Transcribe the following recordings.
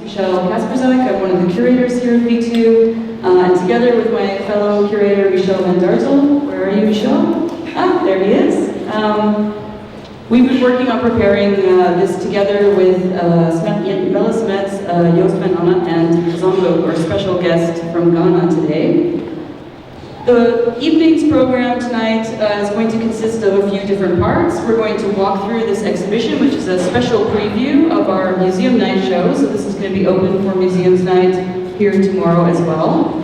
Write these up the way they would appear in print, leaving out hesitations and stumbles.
Michelle Kasperzak. I'm one of the curators here at V2, and together with my fellow curator, Michel van Dartel. Where are you, Michel? Ah, there he is. We've been working on preparing this together with Melle Smets, Joost van Anna, and Zongo, our special guest from Ghana today. The evening's program tonight is going to consist of a few different parts. We're going to walk through this exhibition, which is a special preview of our museum night show. So this is going to be open for Museums Night here tomorrow as well.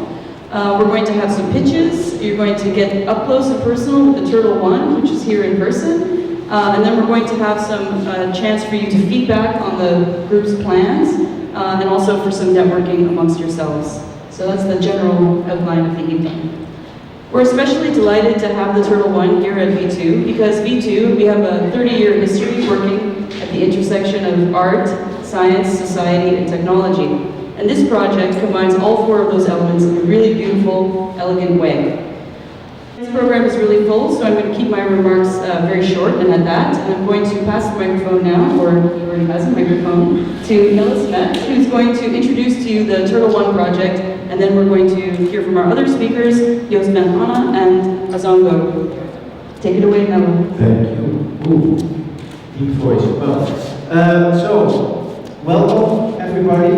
We're going to have some pitches. You're going to get up close and personal with the Turtle One, which is here in person. And then we're going to have some chance for you to feedback on the group's plans, and also for some networking amongst yourselves. So that's the general outline of the evening. We're especially delighted to have the Turtle One here at V2, because V2, we have a 30-year history working at the intersection of art, science, society, and technology. And this project combines all four of those elements in a really beautiful, elegant way. This program is really full, so I'm going to keep my remarks very short and at that. And I'm going to pass the microphone now, or he already has a microphone, to Melle Smets, who's going to introduce to you the Turtle One project, and then we're going to hear from our other speakers, Joost van Anna and Azongo. Take it away, Melle. Thank you. Ooh, deep voice. Well, so welcome everybody.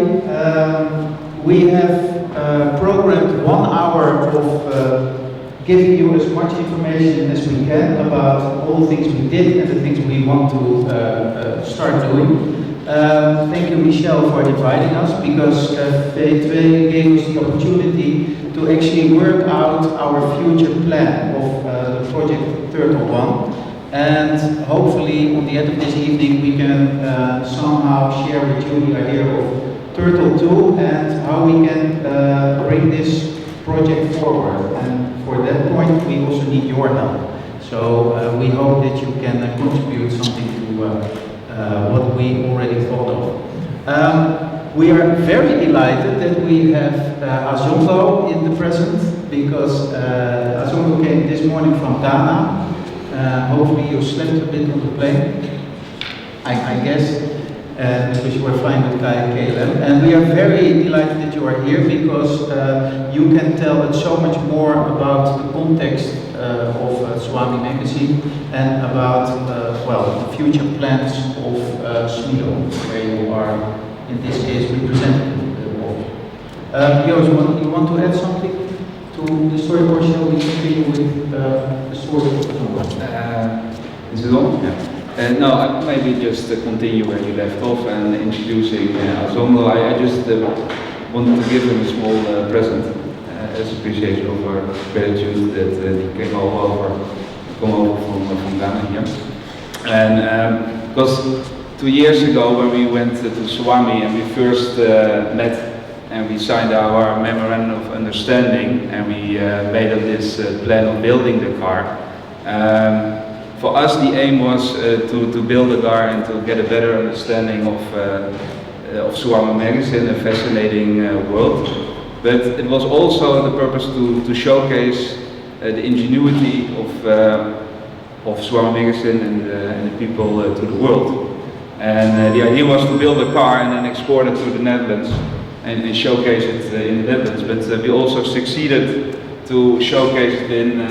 We have programmed 1 hour of giving you as much information as we can about all the things we did and the things we want to start doing. Thank you, Michel, for inviting us, because V2 gave us the opportunity to actually work out our future plan of the project Turtle One. And hopefully, on the end of this evening, we can somehow share with you the idea of Turtle 2 and how we can bring this project forward. And for that point, we also need your help. So we hope that you can contribute something to what we already thought of. We are very delighted that we have Azongo in the present, because Azongo came this morning from Ghana. Hopefully you slept a bit on the plane, I guess, because you were flying with Kai and KLM. And we are very delighted that you are here, because you can tell us so much more about the context of Swami Magazine and about well, the future plans of SMIDO, where you are, in this case, representing the world. Joost, you want to add something to the story, or shall we continue with the story of Azongo? Is it on? Yeah. No, maybe just continue where you left off and introducing Azongo. I just wanted to give him a small present as appreciation of our gratitude that he came over from Ghana here. And because 2 years ago, when we went to Swami and we first met and we signed our memorandum of understanding and we made up this plan of building the car. For us, the aim was to build a car and to get a better understanding of Swami Magazine, a fascinating world. But it was also the purpose to showcase the ingenuity of Swami Magazine and the people to the world. And the idea was to build a car and then export it to the Netherlands and showcase it in the Netherlands. But we also succeeded to showcase it in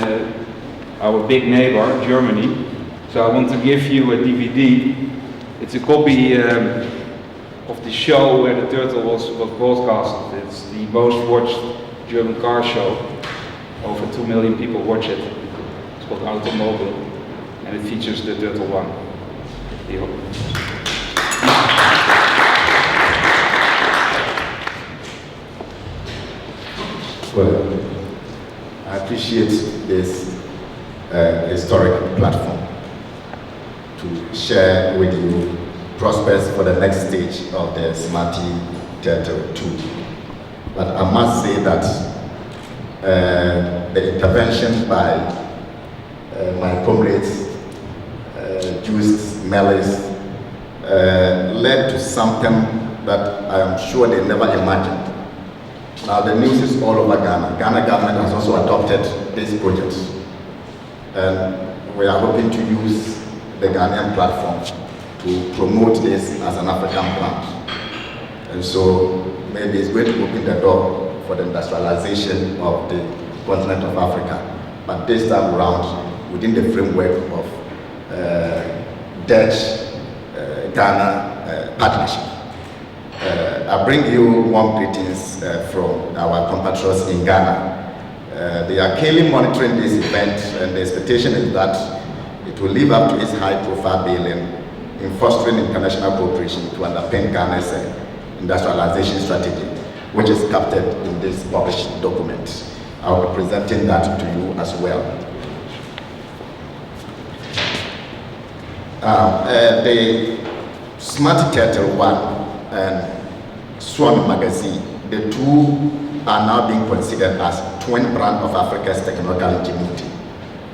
our big neighbor, Germany. So I want to give you a DVD. It's a copy of the show where the turtle was broadcasted. It's the most watched German car show. Over 2 million people watch it. It's called Automobile, and it features the Turtle One. Well, I appreciate this historic platform to share with you prospects for the next stage of the Smarty Turtle 2. But I must say that the intervention by my comrades, Joost, Mellis, led to something that I am sure they never imagined. Now the news is all over Ghana. Ghana government has also adopted this project. And we are hoping to use the Ghanaian platform to promote this as an African plant. And so maybe it's going to open the door for the industrialization of the continent of Africa. But this time around, within the framework of Dutch-Ghana partnership. I bring you warm greetings from our compatriots in Ghana. They are keenly monitoring this event, and the expectation is that it will live up to its high-profile billing in fostering international cooperation to underpin Ghana's industrialization strategy, which is captured in this published document. I'll be presenting that to you as well. The Smart Turtle 1 and Swami Magazine, the two are now being considered as twin brand of Africa's technological ingenuity.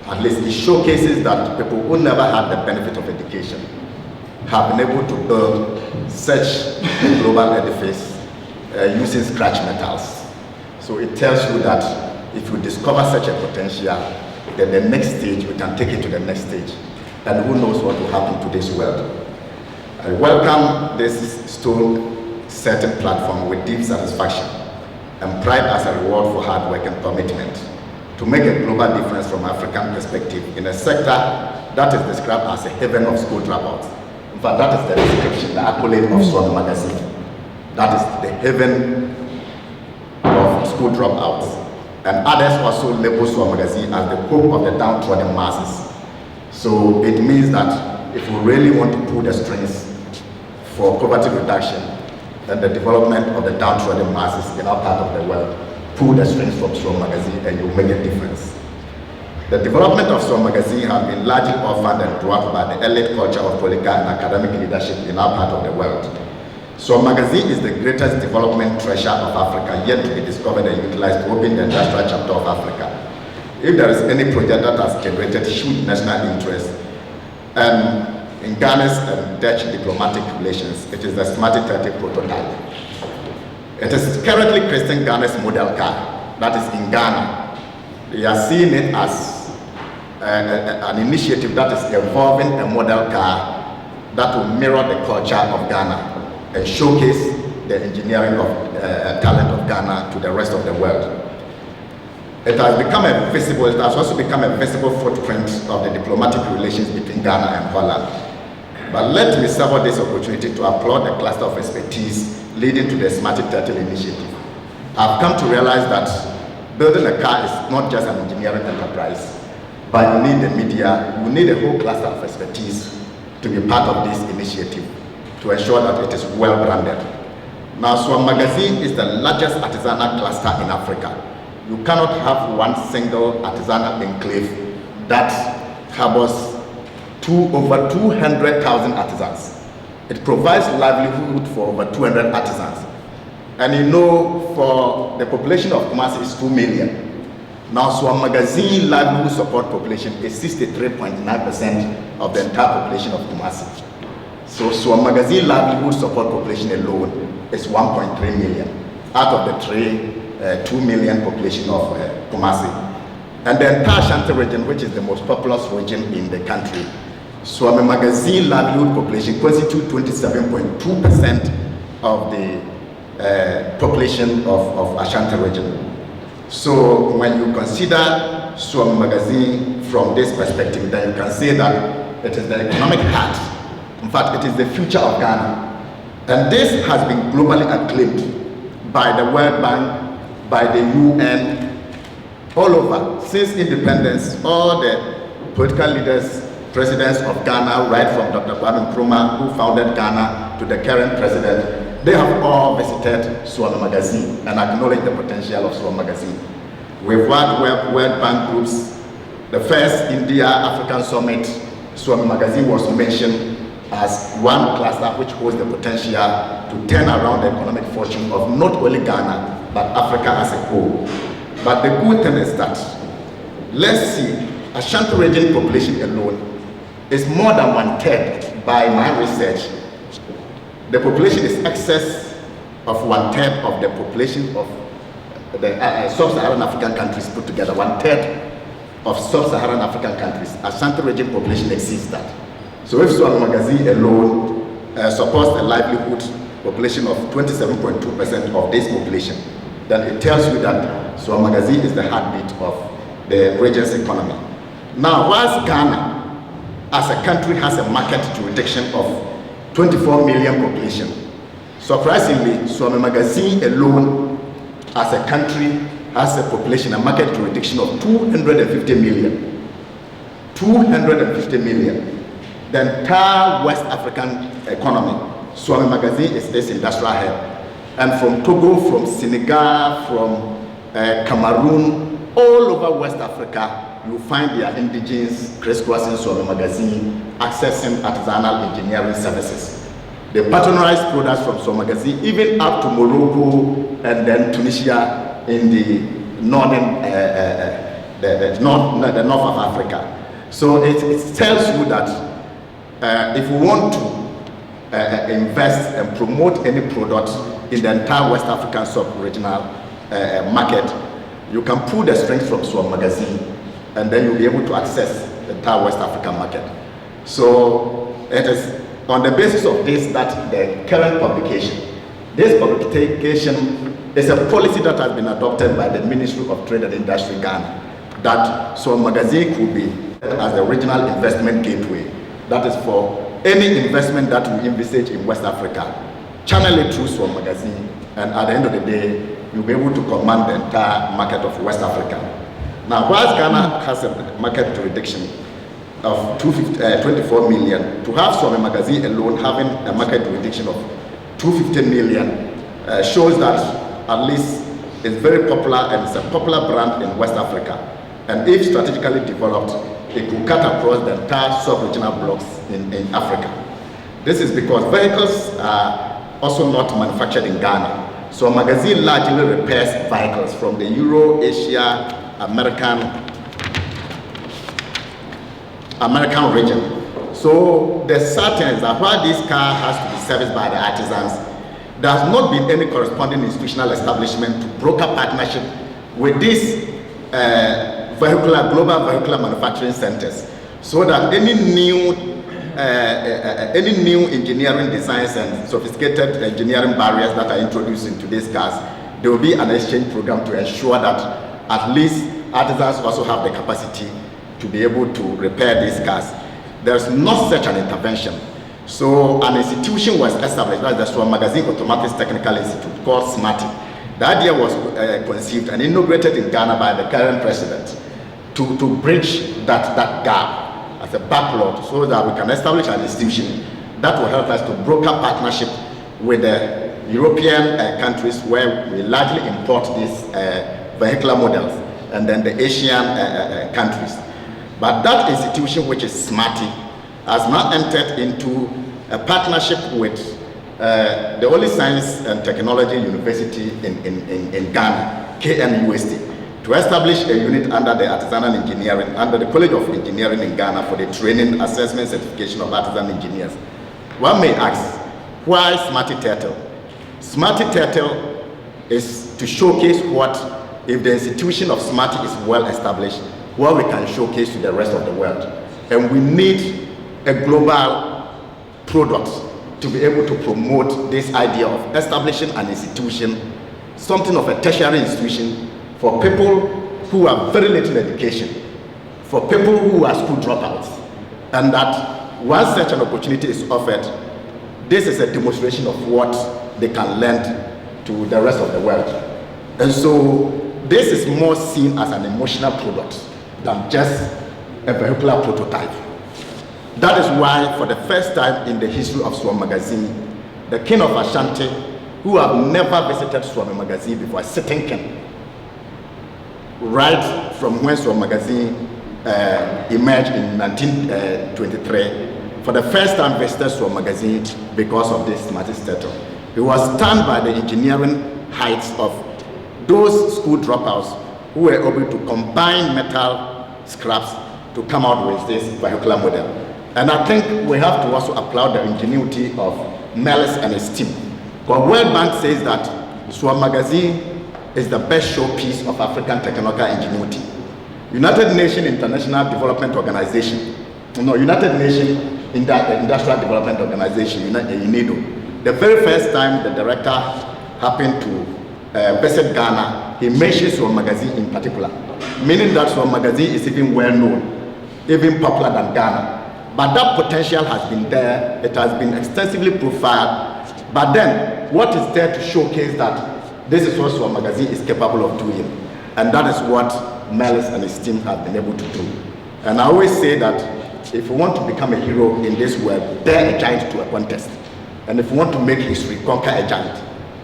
At least it showcases that people who never had the benefit of education have been able to build such a global edifice using scratch metals. So it tells you that if you discover such a potential, then the next stage, we can take it to the next stage. And who knows what will happen to this world. I welcome this stone setting platform with deep satisfaction and pride as a reward for hard work and commitment to make a global difference from African perspective in a sector that is described as a haven of school dropouts. In fact, that is the description, the accolade of Swami Magazine. That is the haven of school dropouts. And others also label Swami Magazine as the hope of the downtrodden masses. So it means that if we really want to pull the strings for poverty reduction and the development of the downtrodden masses in our part of the world, pull the strings from Swami Magazine and you'll make a difference. The development of Swami Magazine has been largely orphaned and dwarfed by the elite culture of political and academic leadership in our part of the world. Swami Magazine is the greatest development treasure of Africa yet to be discovered and utilized to open the industrial chapter of Africa. If there is any project that has generated huge national interest in Ghana's and Dutch diplomatic relations, it is the Smart Turtle prototype. It is currently Christian Ghana's model car, that is in Ghana. They are seeing it as an initiative that is evolving a model car that will mirror the culture of Ghana and showcase the engineering of talent of Ghana to the rest of the world. It has also become a visible footprint of the diplomatic relations between Ghana and Holland. But let me savour this opportunity to applaud the cluster of expertise leading to the Smart Turtle initiative. I've come to realize that building a car is not just an engineering enterprise, but you need the media, you need a whole cluster of expertise to be part of this initiative to ensure that it is well branded. Now, Swami Magazine is the largest artisanal cluster in Africa. You cannot have one single artisanal enclave that harbors over 200,000 artisans. It provides livelihood for over 200 artisans. And you know, for the population of Kumasi is 2 million. Now, Swami Magazine livelihood support population is 63.9% of the entire population of Kumasi. So Swami Magazine livelihood support population alone is 1.3 million out of the 2 million population of Kumasi. And the entire Ashanti region, which is the most populous region in the country, Swami Magazine livelihood population constitutes 27.2% of the population of Ashanti region. So when you consider Swami Magazine from this perspective, then you can say that it is the economic heart. In fact, it is the future of Ghana. And this has been globally acclaimed by the World Bank, by the UN, all over. Since independence, all the political leaders, presidents of Ghana, right from Dr. Kwame Nkrumah, who founded Ghana, to the current president, they have all visited Swami Magazine and acknowledged the potential of Swami Magazine. We've worked with World Bank groups. The first India-African Summit, Swami Magazine was mentioned as one cluster which holds the potential to turn around the economic fortune of not only Ghana, but Africa as a whole. But the good thing is that, let's see, Ashanti region population alone is more than 1/3 by my research. The population is excess of 1/3 of the population of the sub-Saharan African countries put together. 1/3 of sub-Saharan African countries. Ashanti region population exceeds that. So if Swami Magazine alone supports the livelihood population of 27.2% of this population, then it tells you that Soa Magazine is the heartbeat of the region's economy. Now, whilst Ghana as a country has a market jurisdiction of 24 million population, surprisingly, Soa Magazine alone as a country has a population, a market jurisdiction of 250 million. 250 million. The entire West African economy, Soa Magazine is this industrial hub. And from Togo, from Senegal, from Cameroon, all over West Africa, you find their indigenous crisscrossing Soa Magazine accessing artisanal engineering services. They patronize products from Soa Magazine even up to Morocco and then Tunisia in the northern, the north of Africa. So it tells you that if we want to invest and promote any product in the entire West African sub-regional market, you can pull the strength from Soa Magazine, and then you'll be able to access the entire West African market. So it is on the basis of this that the current publication, this publication is a policy that has been adopted by the Ministry of Trade and Industry Ghana, that Soa Magazine could be as the regional investment gateway. That is for any investment that we envisage in West Africa, channel it through Soa Magazine, and at the end of the day, you'll be able to command the entire market of West Africa. Now, whilst Ghana has a market jurisdiction of 24 million, to have Soa Magazine alone having a market jurisdiction of 250 million shows that at least it's very popular and it's a popular brand in West Africa. And if strategically developed, it could cut across the entire sub-regional blocks in Africa. This is because vehicles are also not manufactured in Ghana. So Magazine largely repairs vehicles from the Euro, Asia, American region. So the sad thing is that while this car has to be serviced by the artisans, there has not been any corresponding institutional establishment to broker partnership with these global vehicular manufacturing centers, so that any new engineering designs and sophisticated engineering barriers that are introduced into these cars, there will be an exchange program to ensure that at least artisans also have the capacity to be able to repair these cars. There's not such an intervention. So an institution was established, that's the Soa Magazine Automatics Technical Institute, called SMATI. The idea was conceived and inaugurated in Ghana by the current president to bridge that gap as a backlog, so that we can establish an institution that will help us to broker partnership with the European countries where we largely import these vehicular models, and then the Asian countries. But that institution, which is SMATI, has now entered into a partnership with the only science and technology university in Ghana, KNUST, to establish a unit under the artisanal engineering, under the College of Engineering in Ghana for the training, assessment, certification of artisan engineers. One may ask, why SMATI Turtle? SMATI Turtle is to showcase what, if the institution of SMATI is well established, what we can showcase to the rest of the world. And we need a global product to be able to promote this idea of establishing an institution, something of a tertiary institution, for people who have very little education, for people who are school dropouts, and that once such an opportunity is offered, this is a demonstration of what they can lend to the rest of the world. And so this is more seen as an emotional product than just a vehicular prototype. That is why, for the first time in the history of Soa Magazine, the King of Ashanti, who have never visited Soa Magazine before, sitting king, right from when Soa Magazine emerged in 1923, for the first time visited Soa Magazine because of this SMATI Turtle. He was stunned by the engineering heights of those school dropouts who were able to combine metal scraps to come out with this vehicular model. And I think we have to also applaud the ingenuity of Melis and his team. Because World Bank says that Soa Magazine is the best showpiece of African technical ingenuity. United Nations International Development Organization, United Nations Industrial Development Organization, UNIDO, The very first time the director happened to visit Ghana, he mentioned Swan Magazine in particular, meaning that Swan Magazine is even well known, even popular than Ghana. But that potential has been there, it has been extensively profiled. But then, what is there to showcase that this is what Swan Magazine is capable of doing? And that is what Melis and his team have been able to do. And I always say that if you want to become a hero in this world, dare a giant to a contest. And if you want to make history, conquer a giant.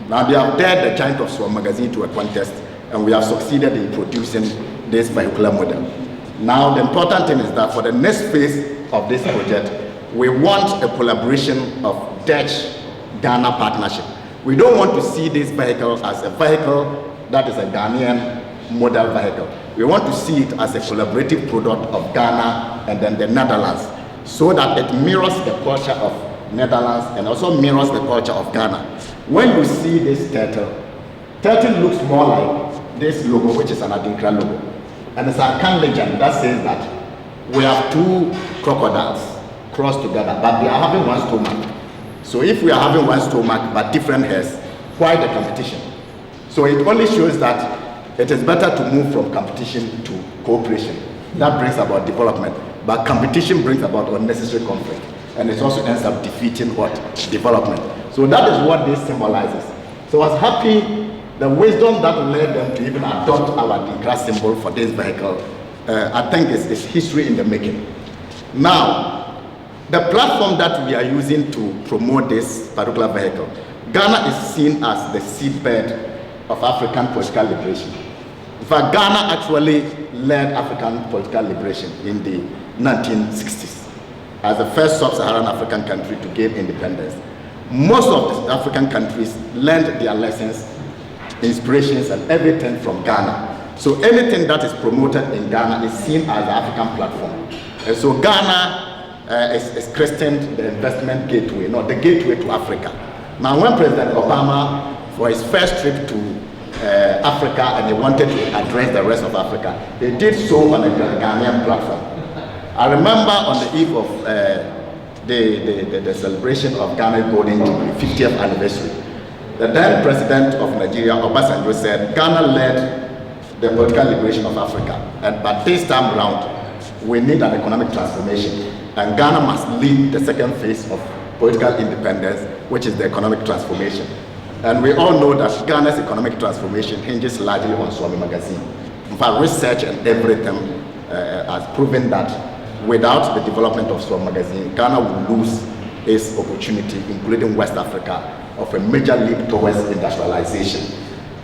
Now they have dared the giant of Swan Magazine to a contest, and we have succeeded in producing this vehicular model. Now the important thing is that for the next phase of this project, we want a collaboration of Dutch-Ghana partnership. We don't want to see this vehicle as a vehicle that is a Ghanaian model vehicle. We want to see it as a collaborative product of Ghana and then the Netherlands, so that it mirrors the culture of Netherlands and also mirrors the culture of Ghana. When you see this turtle looks more like this logo, which is an Adinkra logo. And it's a Akan legend that says that we have two crocodiles crossed together, but they are having one stomach. So if we are having one stomach but different heads, why the competition? So it only shows that it is better to move from competition to cooperation. That brings about development, but competition brings about unnecessary conflict. And it also ends up defeating what? Development. So that is what this symbolizes. So I was happy the wisdom that led them to even adopt our Adinkra symbol for this vehicle. I think is history in the making. Now, the platform that we are using to promote this particular vehicle, Ghana is seen as the seedbed of African political liberation. In fact, Ghana actually led African political liberation in the 1960s. As the first sub-Saharan African country to gain independence. Most of the African countries learned their lessons, inspirations, and everything from Ghana. So anything that is promoted in Ghana is seen as the African platform. And so Ghana is christened the investment gateway, not the gateway to Africa. Now when President Obama, for his first trip to Africa, and he wanted to address the rest of Africa, he did so on a Ghanaian platform. I remember on the eve of the celebration of Ghana's Golden Jubilee 50th anniversary, the then president of Nigeria, Obasanjo, said Ghana led the political liberation of Africa, but this time around, we need an economic transformation, and Ghana must lead the second phase of political independence, which is the economic transformation. And we all know that Ghana's economic transformation hinges largely on Swami Magazine. In fact, research and everything has proven that without the development of Swami Magazine, Ghana will lose its opportunity, including West Africa, of a major leap towards industrialization.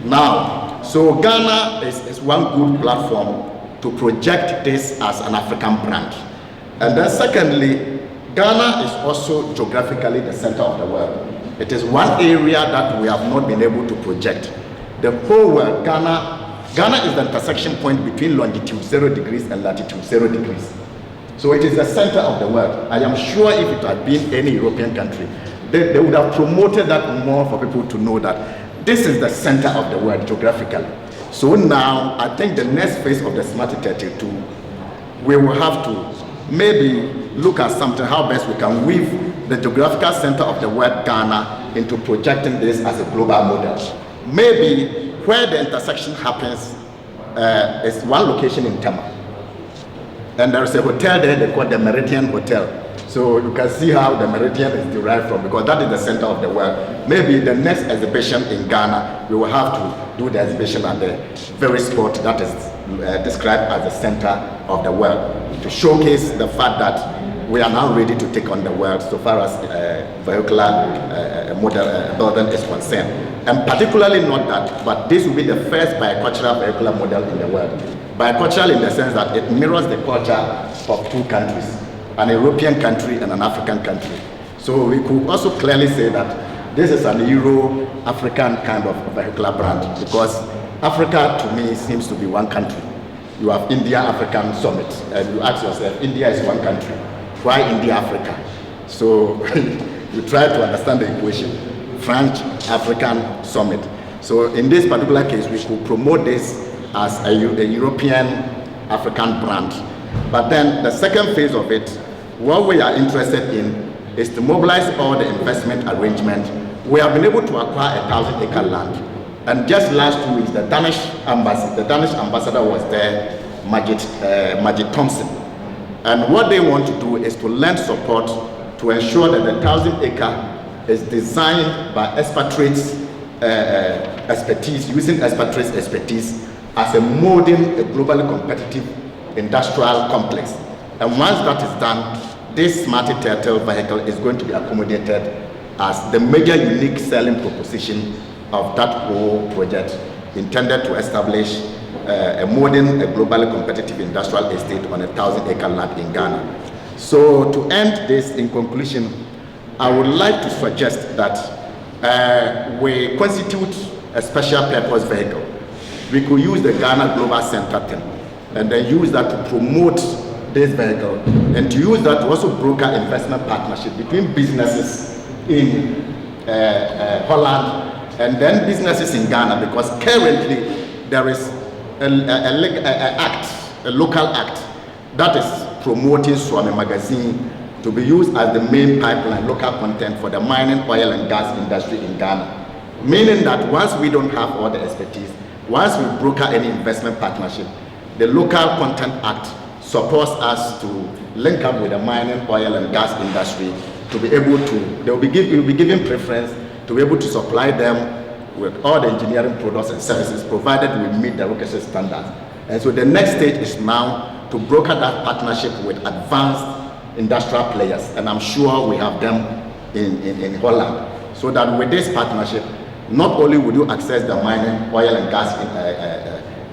Now, so Ghana is one good platform to project this as an African brand. And then secondly, Ghana is also geographically the center of the world. It is one area that we have not been able to project. The whole world, Ghana is the intersection point between longitude 0 degrees and latitude 0 degrees. So it is the center of the world. I am sure if it had been any European country, they would have promoted that more for people to know that this is the center of the world geographically. So now, I think the next phase of the Smart 32, we will have to maybe look at something, how best we can weave the geographical center of the world, Ghana, into projecting this as a global model. Maybe where the intersection happens is one location in Tema. And there's a hotel there, they call the Meridian Hotel. So you can see how the Meridian is derived from, because that is the center of the world. Maybe the next exhibition in Ghana, we will have to do the exhibition at the very spot that is described as the center of the world, to showcase the fact that we are now ready to take on the world so far as vehicular model building is concerned. And particularly not that, but this will be the first bicultural vehicular model in the world. Bicultural in the sense that it mirrors the culture of two countries, an European country and an African country. So we could also clearly say that this is an Euro-African kind of vehicular brand, because Africa to me seems to be one country. You have India-African Summit, and you ask yourself, India is one country. Why India-Africa? So you try to understand the equation. French-African Summit. So in this particular case, we could promote this as a European African brand. But then the second phase of it, what we are interested in is to mobilize all the investment arrangement. We have been able to acquire 1,000-acre land. And just last 2 weeks, the Danish ambassador was there, Majid Thompson. And what they want to do is to lend support to ensure that the 1,000-acre is designed by expatriates expertise, using expatriates expertise as a molding a globally competitive industrial complex. And once that is done, this Smarty Turtle vehicle is going to be accommodated as the major unique selling proposition of that whole project, intended to establish a modern, a globally competitive industrial estate on 1,000-acre land in Ghana. So to end this, in conclusion, I would like to suggest that we constitute a special purpose vehicle. We could use the Ghana Global Center thing and then use that to promote this vehicle and to use that to also broker investment partnership between businesses in Holland and then businesses in Ghana, because currently there is a local act that is promoting Swami Magazine to be used as the main pipeline local content for the mining, oil and gas industry in Ghana. Meaning that once we don't have all the expertise, once we broker any investment partnership, the Local Content Act supports us to link up with the mining, oil and gas industry to be able to, we'll be given preference to be able to supply them with all the engineering products and services, provided we meet the requisite standards. And so the next stage is now to broker that partnership with advanced industrial players, and I'm sure we have them in Holland, so that with this partnership, not only would you access the mining, oil and gas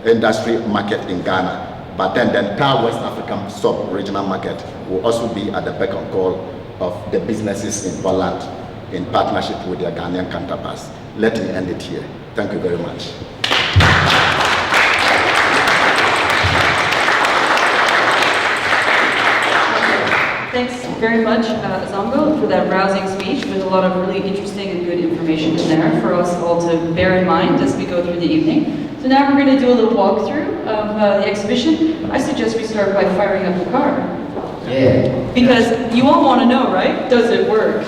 industry market in Ghana, but then the entire West African sub-regional market will also be at the beck and call of the businesses in Holland in partnership with their Ghanaian counterparts. Let me end it here. Thank you very much. Thanks very much, Zongo, for that rousing speech with a lot of really interesting and good information in there for us all to bear in mind as we go through the evening. So now we're going to do a little walkthrough of the exhibition. I suggest we start by firing up the car. Yeah. Because you all want to know, right? Does it work?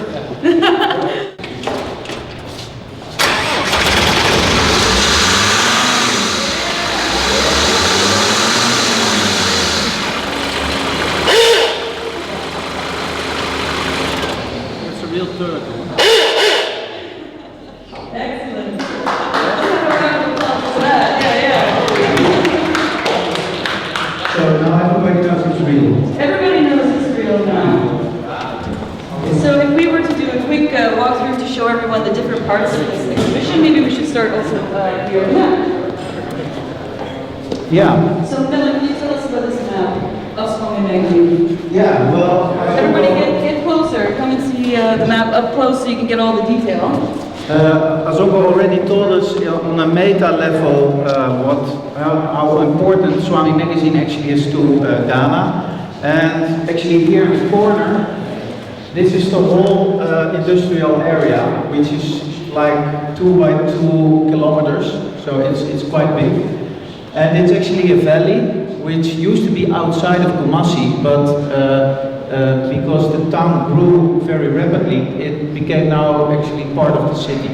Excellent. So now everybody knows it's real. Everybody knows it's real now. So if we were to do a quick walkthrough to show everyone the different parts of this exhibition, maybe we should start also here on the map. Yeah. So Miller, can you tell us about this map of Swami Magazine? Yeah, well... Everybody get closer. Come and see the map up close so you can get all the detail. Azongo already told us on a meta level how important Swami Magazine actually is to Ghana. And actually here in the corner, this is the whole industrial area, which is like 2 by 2 kilometers, so it's quite big. And it's actually a valley which used to be outside of Kumasi, but because the town grew very rapidly, it became now actually part of the city.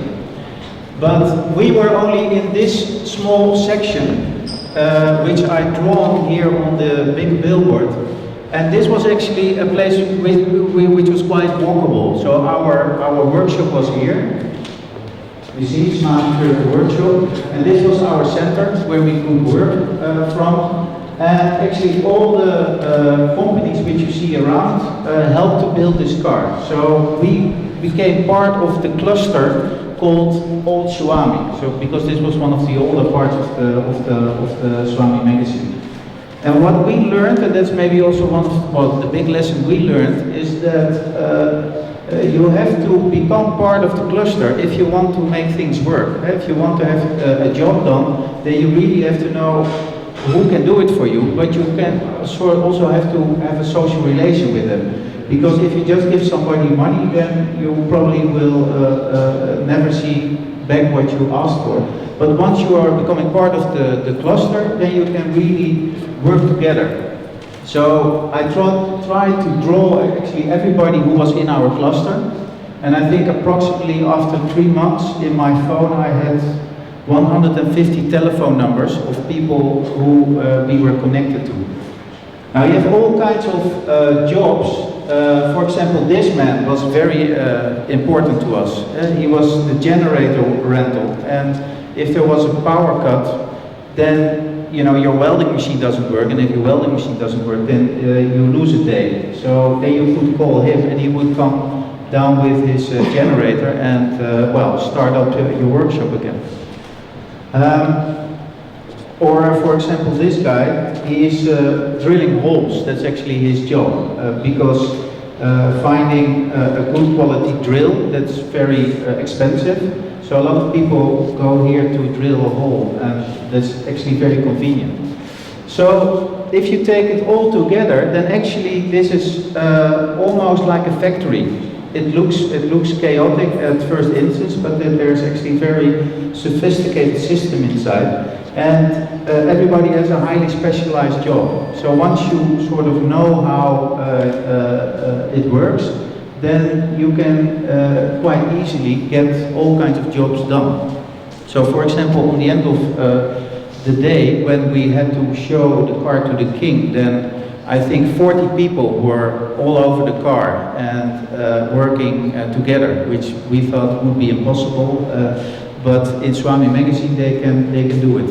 But we were only in this small section, which I drawn here on the big billboard. And this was actually a place which was quite walkable. So our workshop was here. You see, it's not here the workshop. And this was our center where we could work from. And actually all the companies which you see around helped to build this car. So we became part of the cluster called Old Swami. So because this was one of the older parts of the Swami Magazine. And what we learned, and that's maybe also one of the big lesson we learned, is that you have to become part of the cluster if you want to make things work. If you want to have a job done, then you really have to know who can do it for you, but you can also have to have a social relation with them. Because if you just give somebody money, then you probably will never see back what you asked for. But once you are becoming part of the cluster, then you can really work together. So I tried to draw actually everybody who was in our cluster, and I think approximately after 3 months in my phone I had 150 telephone numbers of people who we were connected to. Now you have all kinds of jobs. For example, this man was very important to us. He was the generator rental, and if there was a power cut, then you know your welding machine doesn't work, and if your welding machine doesn't work, then you lose a day. So then you could call him, and he would come down with his generator and well, start up your workshop again. Or for example, this guy, he is drilling holes. That's actually his job, because finding a good quality drill, that's very expensive. So a lot of people go here to drill a hole, and that's actually very convenient. So if you take it all together, then actually this is almost like a factory. It looks chaotic at first instance, but then there's actually a very sophisticated system inside, and everybody has a highly specialized job. So once you sort of know how it works, then you can quite easily get all kinds of jobs done. So for example, on the end of the day, when we had to show the car to the king, then I think 40 people were all over the car and working together, which we thought would be impossible, but in Swami Magazine they can do it.